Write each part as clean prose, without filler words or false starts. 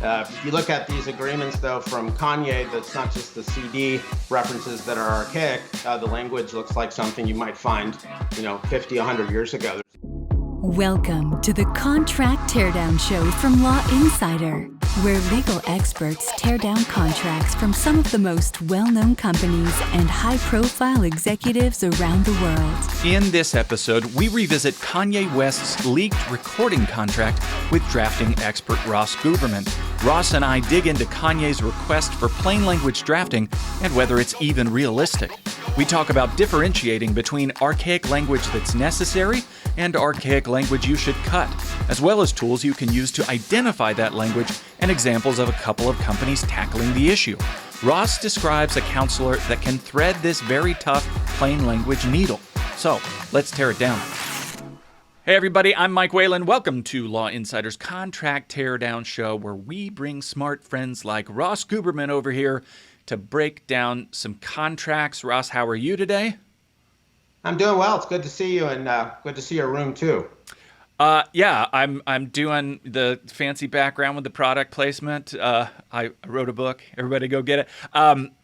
If you look at these agreements, though, from Kanye, that's not just the CD references that are archaic. The language looks like something you might find, 50, 100 years ago. Welcome to the Contract Teardown Show from Law Insider, where legal experts tear down contracts from some of the most well-known companies and high-profile executives around the world. In this episode, we revisit Kanye West's leaked recording contract with drafting expert Ross Guberman. Ross and I dig into Kanye's request for plain language drafting and whether it's even realistic. We talk about differentiating between archaic language that's necessary and archaic language you should cut, as well as tools you can use to identify that language and examples of a couple of companies tackling the issue. Ross describes a counselor that can thread this very tough plain language needle. So, let's tear it down. Hey everybody, I'm Mike Whalen. Welcome to Law Insider's Contract Teardown Show, where we bring smart friends like Ross Guberman over here to break down some contracts. Ross, how are you today? I'm doing well. It's good to see you, and good to see your room too. Yeah, I'm doing the fancy background with the product placement. I wrote a book. Everybody go get it.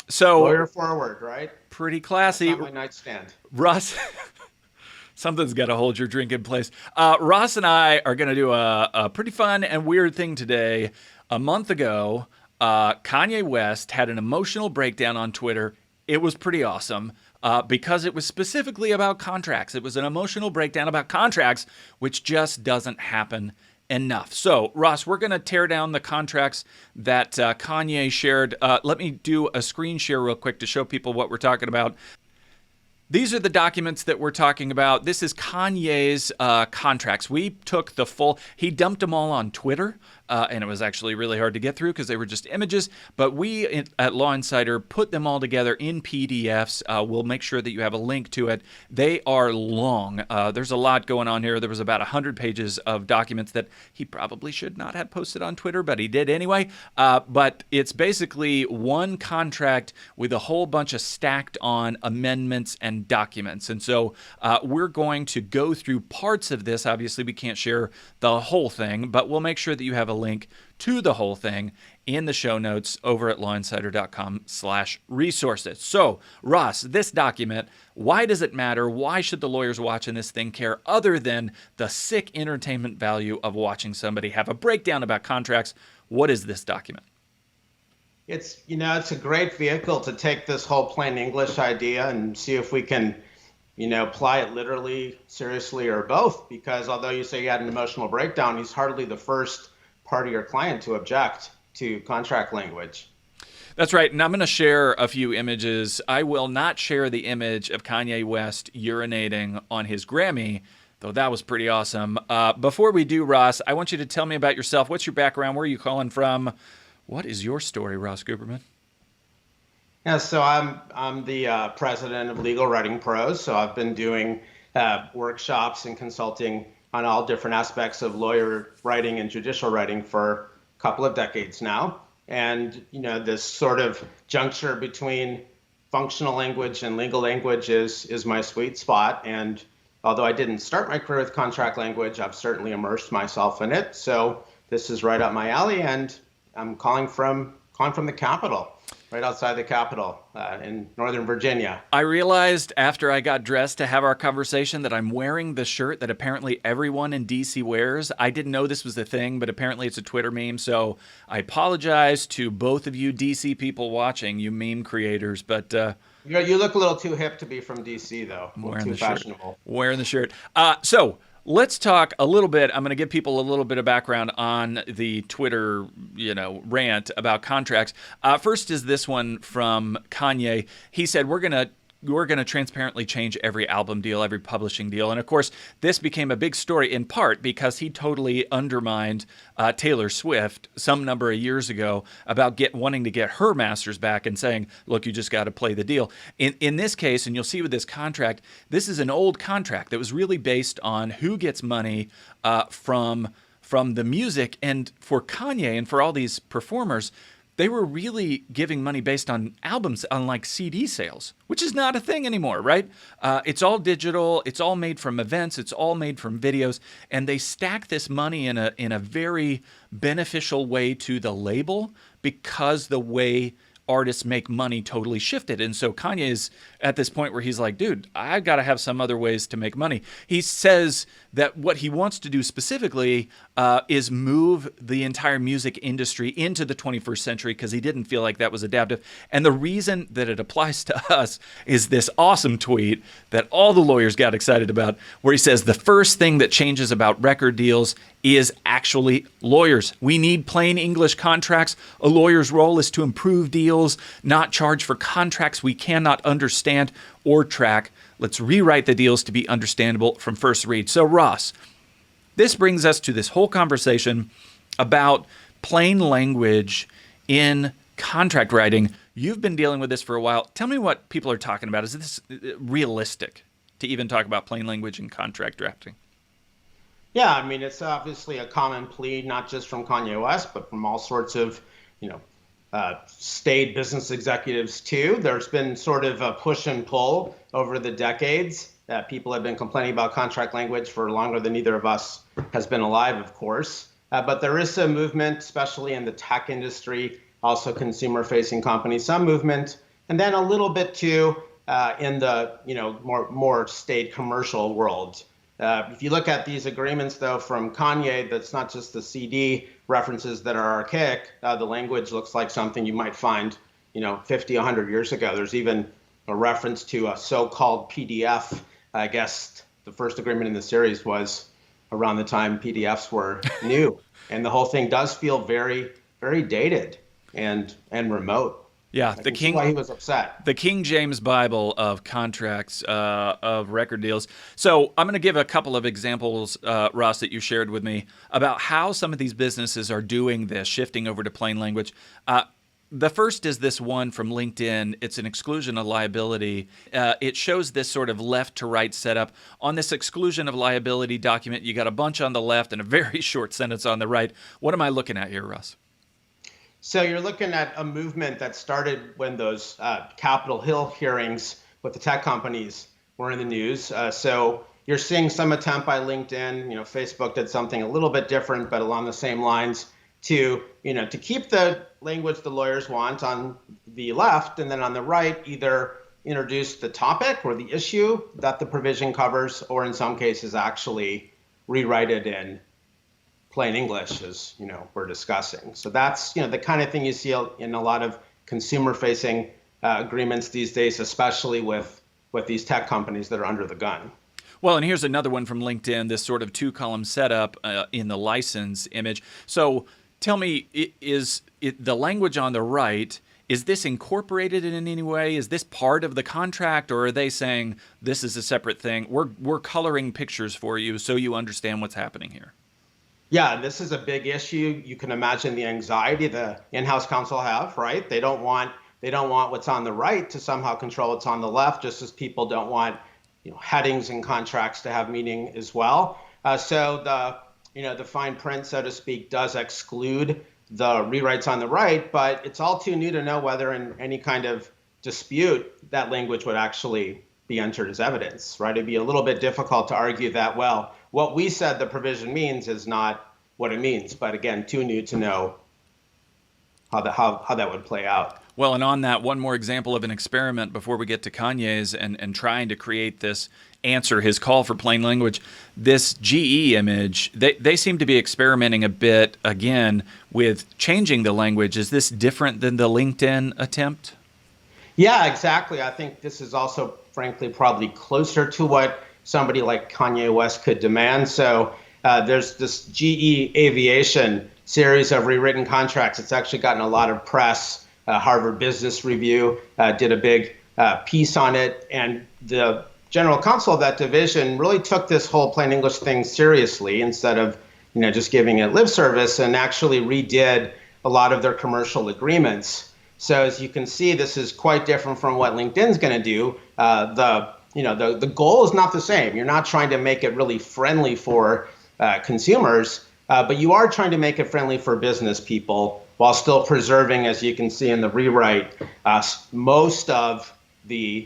So lawyer forward, right? Pretty classy. That's not my nightstand. Ross, something's got to hold your drink in place. Ross and I are going to do a pretty fun and weird thing today. A month ago, Kanye West had an emotional breakdown on Twitter. It was pretty awesome. Because it was specifically about contracts. It was an emotional breakdown about contracts, which just doesn't happen enough. So, Ross, we're going to tear down the contracts that Kanye shared. Let me do a screen share real quick to show people what we're talking about. These are the documents that we're talking about. This is Kanye's contracts. We took the full, he dumped them all on Twitter, and it was actually really hard to get through because they were just images. But we at Law Insider put them all together in PDFs. We'll make sure that you have a link to it. They are long. There's a lot going on here. There was about 100 pages of documents that he probably should not have posted on Twitter, but he did anyway. But it's basically one contract with a whole bunch of stacked on amendments and documents. And so we're going to go through parts of this. Obviously, we can't share the whole thing, but we'll make sure that you have a link to the whole thing in the show notes over at lawinsider.com/resources. So, Ross, this document, why does it matter? Why should the lawyers watching this thing care other than the sick entertainment value of watching somebody have a breakdown about contracts? What is this document? It's a great vehicle to take this whole plain English idea and see if we can, apply it literally, seriously, or both. Because although you say you had an emotional breakdown, he's hardly the first party or client to object to contract language. That's right. And I'm going to share a few images. I will not share the image of Kanye West urinating on his Grammy, though that was pretty awesome. Before we do, Ross, I want you to tell me about yourself. What's your background? Where are you calling from? What is your story, Ross Guberman? Yeah, so I'm the president of Legal Writing Pros. So I've been doing workshops and consulting on all different aspects of lawyer writing and judicial writing for a couple of decades now. And this sort of juncture between functional language and legal language is my sweet spot. And although I didn't start my career with contract language, I've certainly immersed myself in it. So this is right up my alley, and I'm calling from the Capitol, right outside the Capitol in Northern Virginia. I realized after I got dressed to have our conversation that I'm wearing the shirt that apparently everyone in D.C. wears. I didn't know this was a thing, but apparently it's a Twitter meme. So I apologize to both of you D.C. people watching, you meme creators, but you look a little too hip to be from D.C. though. I'm wearing too the fashionable. Wearing the shirt. So let's talk a little bit. I'm going to give people a little bit of background on the Twitter, rant about contracts. First is this one from Kanye. He said, we're going to transparently change every album deal, every publishing deal. And of course, this became a big story in part because he totally undermined Taylor Swift some number of years ago about wanting to get her masters back and saying, look, you just got to play the deal. In this case, and you'll see with this contract, this is an old contract that was really based on who gets money from the music. And for Kanye and for all these performers, they were really giving money based on albums, on like CD sales, which is not a thing anymore, right? It's all digital. It's all made from events. It's all made from videos. And they stack this money in a very beneficial way to the label because the way artists make money totally shifted. And so Kanye is at this point where he's like, dude, I've got to have some other ways to make money. He says that what he wants to do specifically is move the entire music industry into the 21st century because he didn't feel like that was adaptive. And the reason that it applies to us is this awesome tweet that all the lawyers got excited about, where he says the first thing that changes about record deals is actually lawyers. We need plain English contracts. A lawyer's role is to improve deals, not charge for contracts we cannot understand or track. Let's rewrite the deals to be understandable from first read. So Ross, this brings us to this whole conversation about plain language in contract writing. You've been dealing with this for a while. Tell me what people are talking about. Is this realistic to even talk about plain language in contract drafting? Yeah, I mean, it's obviously a common plea, not just from Kanye West, but from all sorts of, staid business executives too. There's been sort of a push and pull over the decades. People have been complaining about contract language for longer than either of us has been alive, of course. But there is some movement, especially in the tech industry, also consumer-facing companies, some movement, and then a little bit too in the more staid commercial world. If you look at these agreements, though, from Kanye, that's not just the CD references that are archaic. The language looks like something you might find, 50, 100 years ago. There's even a reference to a so-called PDF. I guess the first agreement in the series was around the time PDFs were new. And the whole thing does feel very, very dated and remote. Yeah, I can see why he was upset. The King James Bible of contracts, of record deals. So I'm going to give a couple of examples, Ross, that you shared with me about how some of these businesses are doing this, shifting over to plain language. The first is this one from LinkedIn. It's an exclusion of liability. It shows this sort of left to right setup. On this exclusion of liability document, you got a bunch on the left and a very short sentence on the right. What am I looking at here, Russ? So you're looking at a movement that started when those Capitol Hill hearings with the tech companies were in the news. So you're seeing some attempt by LinkedIn. Facebook did something a little bit different, but along the same lines to keep the language the lawyers want on the left, and then on the right, either introduce the topic or the issue that the provision covers, or in some cases actually rewrite it in plain English, as we're discussing. So that's the kind of thing you see in a lot of consumer-facing agreements these days, especially with these tech companies that are under the gun. Well, and here's another one from LinkedIn, this sort of two-column setup in the license image. So tell me, is the language on the right, is this incorporated in any way? Is this part of the contract, or are they saying this is a separate thing? We're coloring pictures for you so you understand what's happening here. Yeah, this is a big issue. You can imagine the anxiety the in-house counsel have, right? They don't want what's on the right to somehow control what's on the left, just as people don't want headings in contracts to have meaning as well. So the fine print, so to speak, does exclude the rewrites on the right, but it's all too new to know whether in any kind of dispute that language would actually be entered as evidence, right? It'd be a little bit difficult to argue that, well, what we said the provision means is not what it means. But again, too new to know how that would play out. Well, and on that, one more example of an experiment before we get to Kanye's and trying to create this answer, his call for plain language. This GE image, they seem to be experimenting a bit, again, with changing the language. Is this different than the LinkedIn attempt? Yeah, exactly. I think this is also, frankly, probably closer to what somebody like Kanye West could demand. So there's this GE Aviation series of rewritten contracts. It's actually gotten a lot of press. Harvard Business Review did a big piece on it. And the general counsel of that division really took this whole plain English thing seriously instead of just giving it lip service, and actually redid a lot of their commercial agreements. So as you can see, this is quite different from what LinkedIn's going to do. The goal is not the same. You're not trying to make it really friendly for consumers, but you are trying to make it friendly for business people while still preserving, as you can see in the rewrite, most of the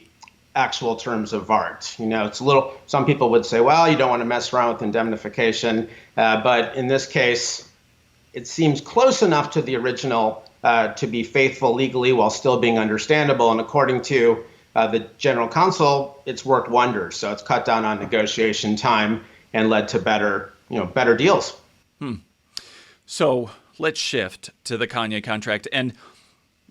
actual terms of art. It's a little, some people would say, well, you don't want to mess around with indemnification. But in this case, it seems close enough to the original to be faithful legally while still being understandable. And according to the general counsel, it's worked wonders. So it's cut down on negotiation time and led to better deals. So let's shift to the Kanye contract. And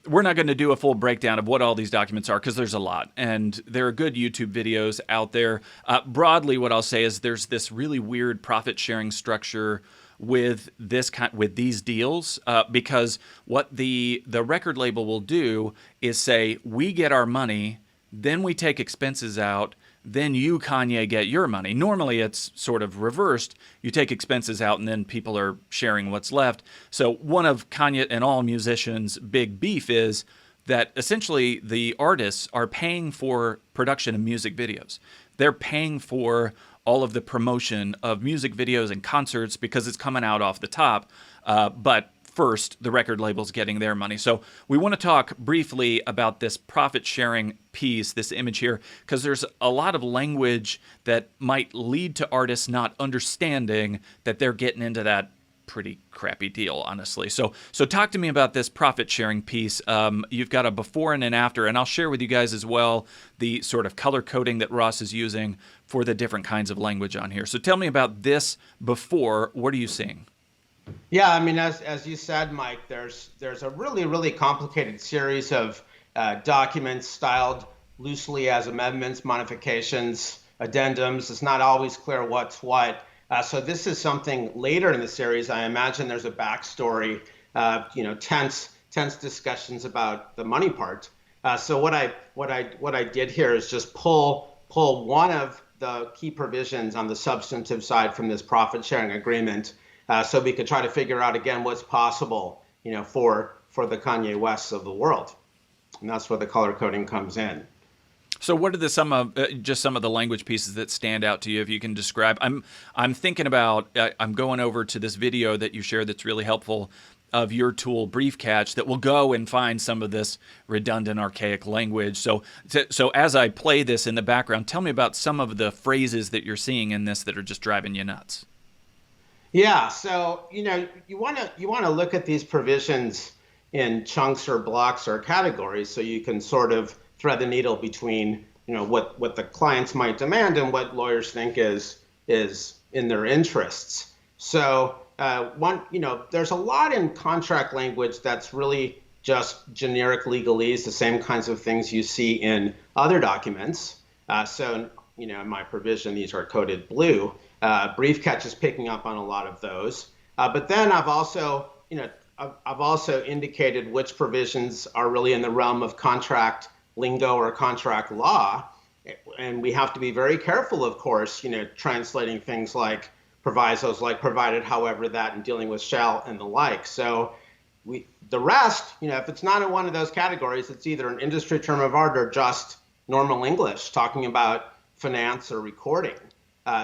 we're not going to do a full breakdown of what all these documents are because there's a lot. And there are good YouTube videos out there. Broadly, what I'll say is there's this really weird profit sharing structure with these deals because what the record label will do is say, we get our money, then we take expenses out, then you, Kanye, get your money. Normally, it's sort of reversed. You take expenses out, and then people are sharing what's left. So one of Kanye and all musicians' big beef is that essentially the artists are paying for production of music videos. They're paying for all of the promotion of music videos and concerts because it's coming out off the top. But first, the record label's getting their money. So we want to talk briefly about this profit-sharing piece, this image here, because there's a lot of language that might lead to artists not understanding that they're getting into that pretty crappy deal, honestly. So talk to me about this profit-sharing piece. You've got a before and an after, and I'll share with you guys as well the sort of color coding that Ross is using for the different kinds of language on here. So tell me about this before. What are you seeing? Yeah, I mean, as you said, Mike, there's a really, really complicated series of documents styled loosely as amendments, modifications, addendums. It's not always clear what's what. So this is something later in the series. I imagine there's a backstory, tense discussions about the money part. So what I did here is just pull one of the key provisions on the substantive side from this profit sharing agreement. So we could try to figure out again what's possible, for the Kanye Wests of the world, and that's where the color coding comes in. So, what are some of the language pieces that stand out to you? If you can describe, I'm thinking about. I'm going over to this video that you shared that's really helpful of your tool Brief Catch that will go and find some of this redundant, archaic language. So as I play this in the background, tell me about some of the phrases that you're seeing in this that are just driving you nuts. Yeah, so you want to look at these provisions in chunks or blocks or categories, so you can sort of thread the needle between what the clients might demand and what lawyers think is in their interests. So there's a lot in contract language that's really just generic legalese, the same kinds of things you see in other documents. In my provision, these are coded blue. Brief Catch is picking up on a lot of those. But then I've also indicated which provisions are really in the realm of contract lingo or contract law. And we have to be very careful, of course, translating things like provisos, like provided, however, that, and dealing with shall and the like. So the rest, if it's not in one of those categories, it's either an industry term of art or just normal English, talking about finance or recording.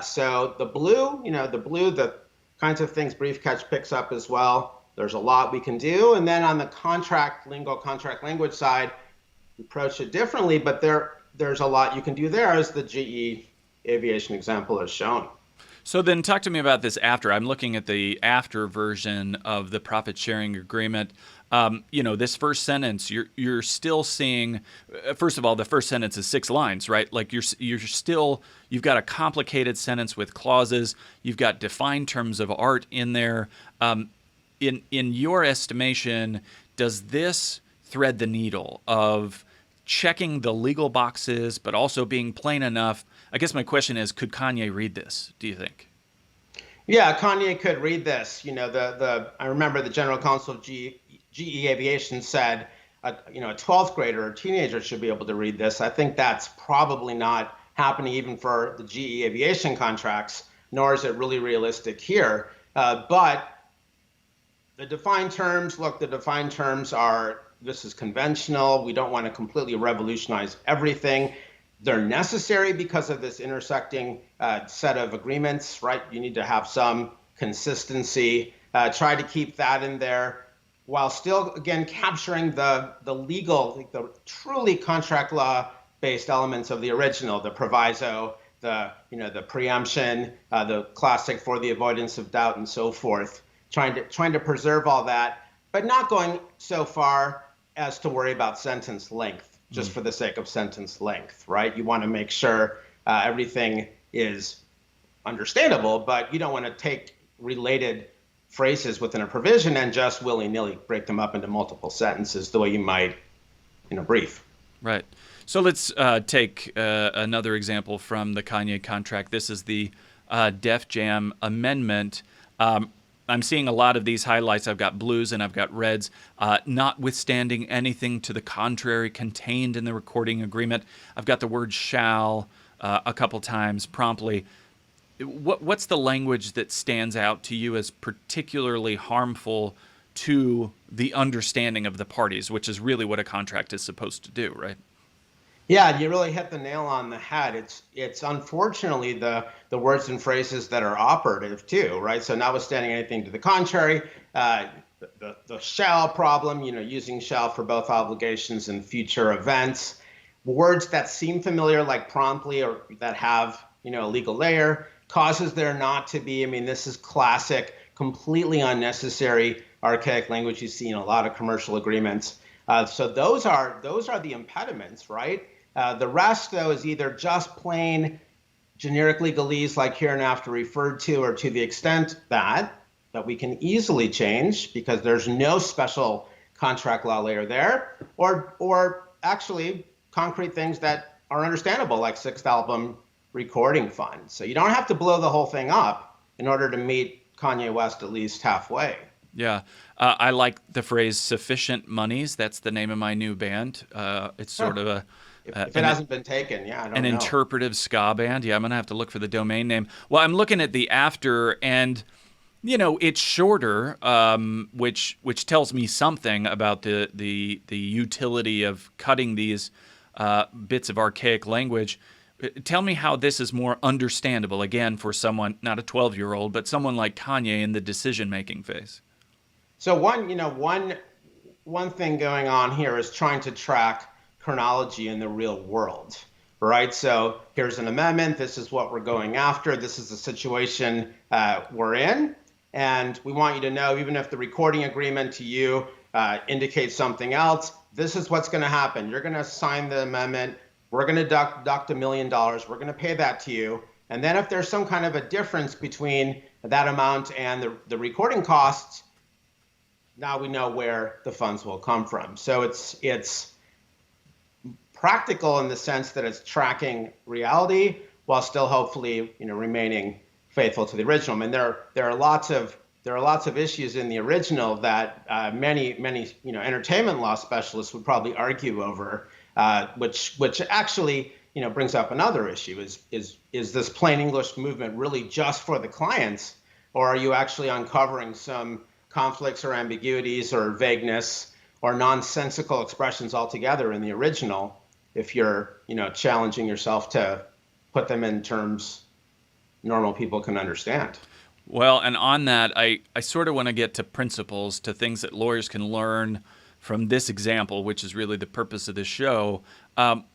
So the blue, the kinds of things Brief Catch picks up as well. There's a lot we can do. And then on the contract lingo, contract language side, we approach it differently, but there's a lot you can do there, as the GE Aviation example has shown. So then talk to me about this after. I'm looking at the after version of the profit sharing agreement. This first sentence, you're still seeing, first of all, the first sentence is 6 lines, right? Like you've got a complicated sentence with clauses. You've got defined terms of art in there. In your estimation, does this thread the needle of checking the legal boxes, but also being plain enough? I guess my question is, could Kanye read this, do you think? Yeah, Kanye could read this. I remember the general counsel of GE Aviation said, a 12th grader or teenager should be able to read this. I think that's probably not happening even for the GE Aviation contracts, nor is it really realistic here. But the defined terms, this is conventional. We don't want to completely revolutionize everything. They're necessary because of this intersecting set of agreements, right? You need to have some consistency. Try to keep that in there. while still, again, capturing the legal, like the truly contract law based elements of the original, the proviso, the preemption, the classic for the avoidance of doubt, and so forth. Trying to preserve all that, but not going so far as to worry about sentence length, just for the sake of sentence length, right? You want to make sure everything is understandable, but you don't want to take related phrases within a provision and just willy-nilly break them up into multiple sentences the way you might in a brief. Right. So let's take another example from the Kanye contract. This is the Def Jam amendment. I'm seeing a lot of these highlights. I've got blues and I've got reds. Notwithstanding anything to the contrary contained in the recording agreement. I've got the word shall a couple times promptly. What's the language that stands out to you as particularly harmful to the understanding of the parties, which is really what a contract is supposed to do, right? Yeah, you really hit the nail on the head. It's unfortunately the words and phrases that are operative too, right? So notwithstanding anything to the contrary, the shall problem, using shall for both obligations and future events, words that seem familiar like promptly or that have, a legal layer, causes there not to be. I mean, this is classic, completely unnecessary, archaic language you see in a lot of commercial agreements. So those are the impediments, right? The rest, though, is either just plain generic legalese like hereinafter referred to, or to the extent that we can easily change because there's no special contract law layer there, or actually concrete things that are understandable like sixth album recording fund. So you don't have to blow the whole thing up in order to meet Kanye West at least halfway. Yeah. I like the phrase sufficient monies. That's the name of my new band. It's sort of a... If it hasn't been taken, yeah, I don't know. An interpretive ska band. Yeah, I'm going to have to look for the domain name. Well, I'm looking at the after, and, it's shorter, which tells me something about the utility of cutting these bits of archaic language. Tell me how this is more understandable, again, for someone, not a 12-year-old, but someone like Kanye in the decision-making phase. So one thing going on here is trying to track chronology in the real world, right? So here's an amendment. This is what we're going after. This is the situation we're in. And we want you to know, even if the recording agreement to you indicates something else, this is what's going to happen. You're going to sign the amendment. We're going to deduct $1 million. We're going to pay that to you. And then if there's some kind of a difference between that amount and the recording costs, now we know where the funds will come from. So it's practical in the sense that it's tracking reality while still hopefully remaining faithful to the original. I mean, there are lots of issues in the original that many entertainment law specialists would probably argue over, which actually brings up another issue: is this plain English movement really just for the clients, or are you actually uncovering some conflicts or ambiguities or vagueness or nonsensical expressions altogether in the original, if you're challenging yourself to put them in terms normal people can understand? Well, and on that, I sort of want to get to principles, to things that lawyers can learn from this example, which is really the purpose of this show.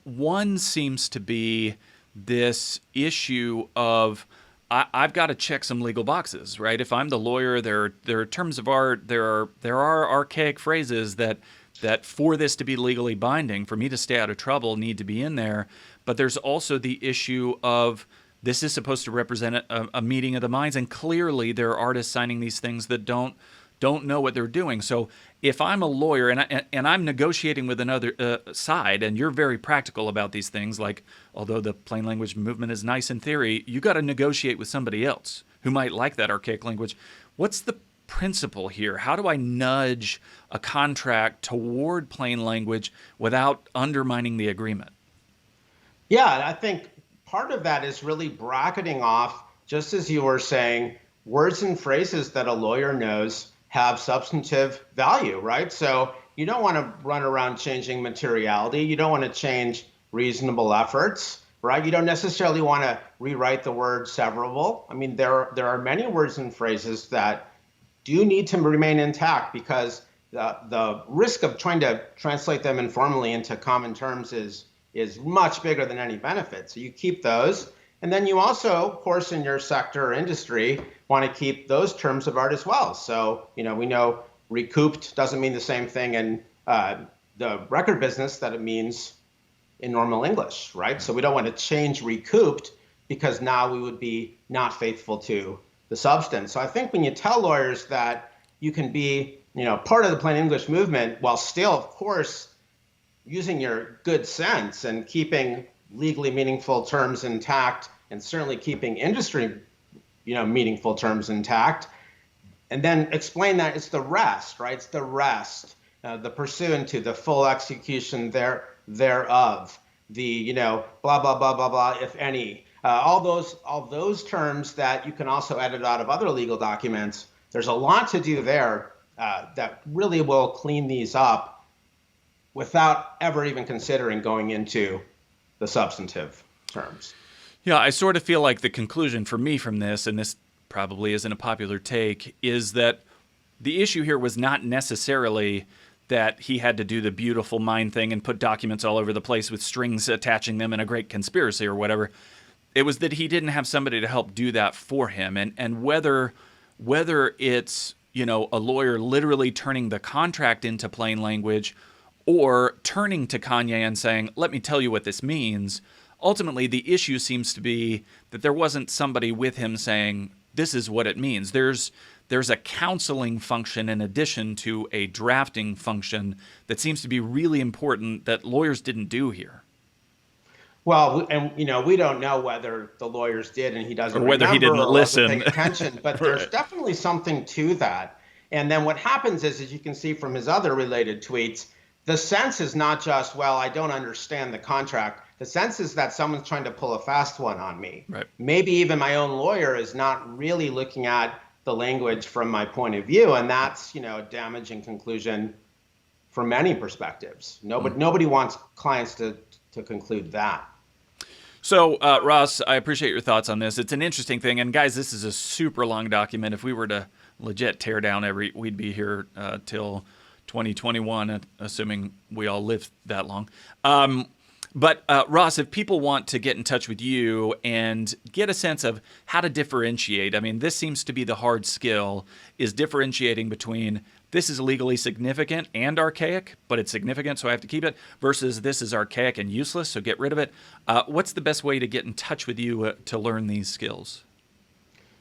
One seems to be this issue of I've got to check some legal boxes, right? If I'm the lawyer, there are terms of art, there are archaic phrases that for this to be legally binding, for me to stay out of trouble, need to be in there. But there's also the issue of this is supposed to represent a meeting of the minds, and clearly there are artists signing these things that don't know what they're doing. So if I'm a lawyer and I'm negotiating with another side, and you're very practical about these things, like although the plain language movement is nice in theory, you got to negotiate with somebody else who might like that archaic language. What's the principle here? How do I nudge a contract toward plain language without undermining the agreement? Yeah, I think part of that is really bracketing off, just as you were saying, words and phrases that a lawyer knows have substantive value, right? So you don't want to run around changing materiality. You don't want to change reasonable efforts, right? You don't necessarily want to rewrite the word severable. I mean, there are many words and phrases that do need to remain intact because the risk of trying to translate them informally into common terms is much bigger than any benefit. So you keep those. And then you also, of course, in your sector or industry, want to keep those terms of art as well. So, we know recouped doesn't mean the same thing in the record business that it means in normal English, right? So we don't want to change recouped because now we would be not faithful to the substance. So I think when you tell lawyers that you can be, part of the plain English movement while still, of course, using your good sense and keeping legally meaningful terms intact and certainly keeping industry, meaningful terms intact, and then explain that it's the rest, right? It's the rest, the pursuant to, the full execution thereof, the, blah, blah, blah, blah, blah, if any. All those terms that you can also edit out of other legal documents. There's a lot to do there that really will clean these up without ever even considering going into the substantive terms. Yeah, I sort of feel like the conclusion for me from this, and this probably isn't a popular take, is that the issue here was not necessarily that he had to do the beautiful mind thing and put documents all over the place with strings attaching them in a great conspiracy or whatever. It was that he didn't have somebody to help do that for him. And whether it's, a lawyer literally turning the contract into plain language or turning to Kanye and saying, let me tell you what this means, ultimately the issue seems to be that there wasn't somebody with him saying, this is what it means. There's a counseling function in addition to a drafting function that seems to be really important that lawyers didn't do here. Well, and we don't know whether the lawyers did and he doesn't or whether he didn't listen. Pay attention, but Right. There's definitely something to that. And then what happens is, as you can see from his other related tweets, the sense is not just, well, I don't understand the contract. The sense is that someone's trying to pull a fast one on me. Right. Maybe even my own lawyer is not really looking at the language from my point of view, and that's a damaging conclusion from many perspectives. Nobody wants clients to conclude that. So, Ross, I appreciate your thoughts on this. It's an interesting thing. And guys, this is a super long document. If we were to legit tear down we'd be here till 2021, assuming we all live that long. But Ross, if people want to get in touch with you and get a sense of how to differentiate, I mean, this seems to be the hard skill, is differentiating between this is legally significant and archaic, but it's significant, so I have to keep it, versus this is archaic and useless, so get rid of it. What's the best way to get in touch with you to learn these skills?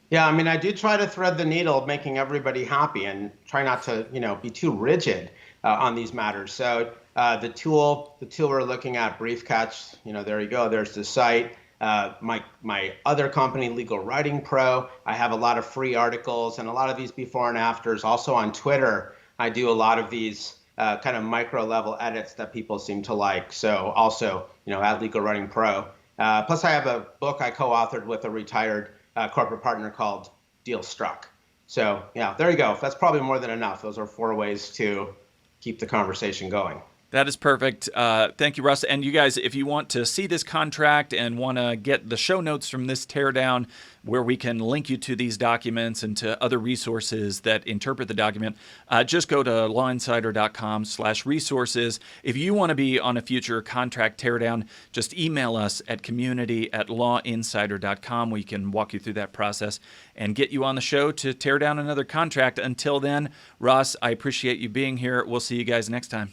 Yeah, I mean, I do try to thread the needle of making everybody happy and try not to, be too rigid on these matters. So the tool we're looking at, Brief Catch, there you go. There's the site. My other company, Legal Writing Pro, I have a lot of free articles and a lot of these before and afters. Also on Twitter, I do a lot of these kind of micro level edits that people seem to like. So also, at Legal Writing Pro. Plus, I have a book I co-authored with a retired corporate partner called Deal Struck. So yeah, there you go. That's probably more than enough. Those are 4 ways to keep the conversation going. That is perfect. Thank you, Russ. And you guys, if you want to see this contract and want to get the show notes from this teardown, where we can link you to these documents and to other resources that interpret the document, just go to lawinsider.com/resources. If you want to be on a future contract teardown, just email us at community@lawinsider.com. We can walk you through that process and get you on the show to tear down another contract. Until then, Ross, I appreciate you being here. We'll see you guys next time.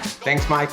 Thanks, Mike.